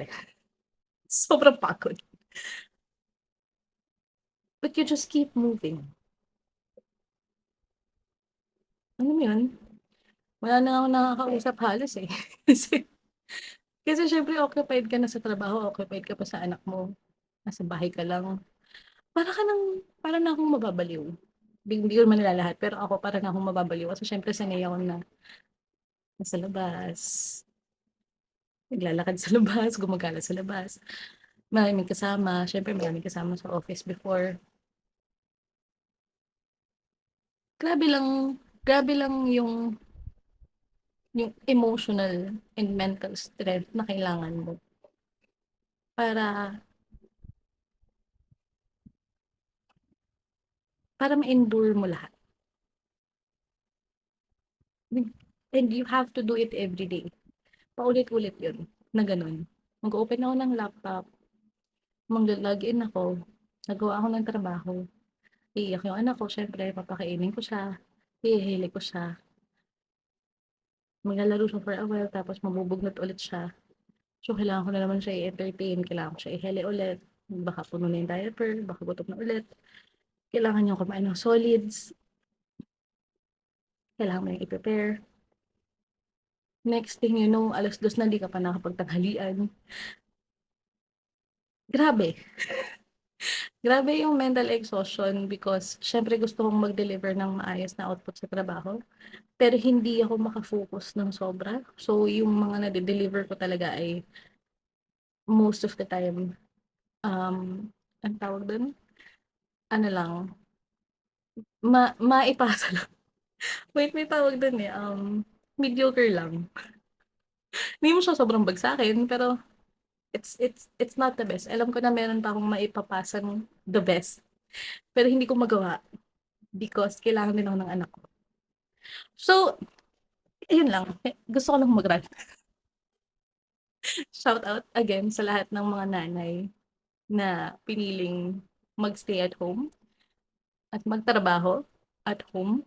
eh. Sobrang pagod. But you just keep moving. Alam mo yun? Wala na akong nakakausap halos, eh. Kasi kasi siyempre occupied ka na sa trabaho, occupied ka pa sa anak mo, nasa bahay ka lang. Para na akong mababaliw. Hindi ko naman nilalahat, pero ako para na akong mababaliw kasi siyempre sanay ako na nasa labas, naglalakad sa labas, gumagala sa labas, maraming kasama, siyempre maraming kasama sa office before. Grabe lang grabe lang yung emotional and mental strength na kailangan mo para para ma-endure mo lahat. And you have to do it every day. Paulit-ulit yun na gano'n. Mag-o-open ako ng laptop, maglo-login ako, gagawa ako ng trabaho, iiyak yung anak ko siyempre papakainin ko siya, ihihili ko siya, maglalaro siya for a while tapos mabubugnot ulit siya. So, kailangan ko na naman siya i-entertain, kailangan ko siya ihili ulit, baka puno na yung diaper, baka gutom na ulit, kailangan niyang kumain ng solids, kailangan mo yung i-prepare. Next thing you know, 2:00 na di ka pa nakapagtanghalian. Grabe. Grabe yung mental exhaustion because siyempre gusto kong mag-deliver ng maayos na output sa trabaho, pero hindi ako maka-focus ng sobra. So, yung mga nade-deliver ko talaga ay most of the time, anong tawag dun? Ano lang, maipasa lang. Wait, may tawag dun, eh, mediocre lang. Hindi mo siya sobrang bagsakin, pero it's not the best. Alam ko na meron pa akong maipapasang the best, pero hindi ko magawa because kailangan din ako ng anak ko. So, ayun lang, gusto ko lang mag-rant. Shout out again sa lahat ng mga nanay na piniling mag-stay at home at magtrabaho at home.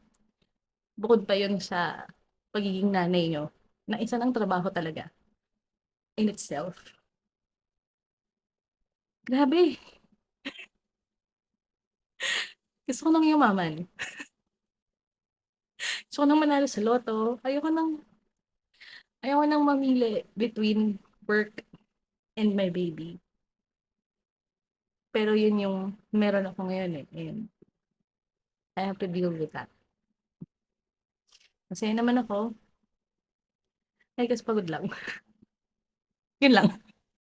Bukod pa yun sa pagiging nanay niyo, na isa ng trabaho talaga in itself. Grabe, gusto ko ng yumaman. Gusto ko ng manalo sa lotto. Ayoko ng mamili between work and my baby. Pero yun yung meron ako ngayon, eh, and I have to deal with that. Masaya naman ako, I guess pagod lang. Yun lang.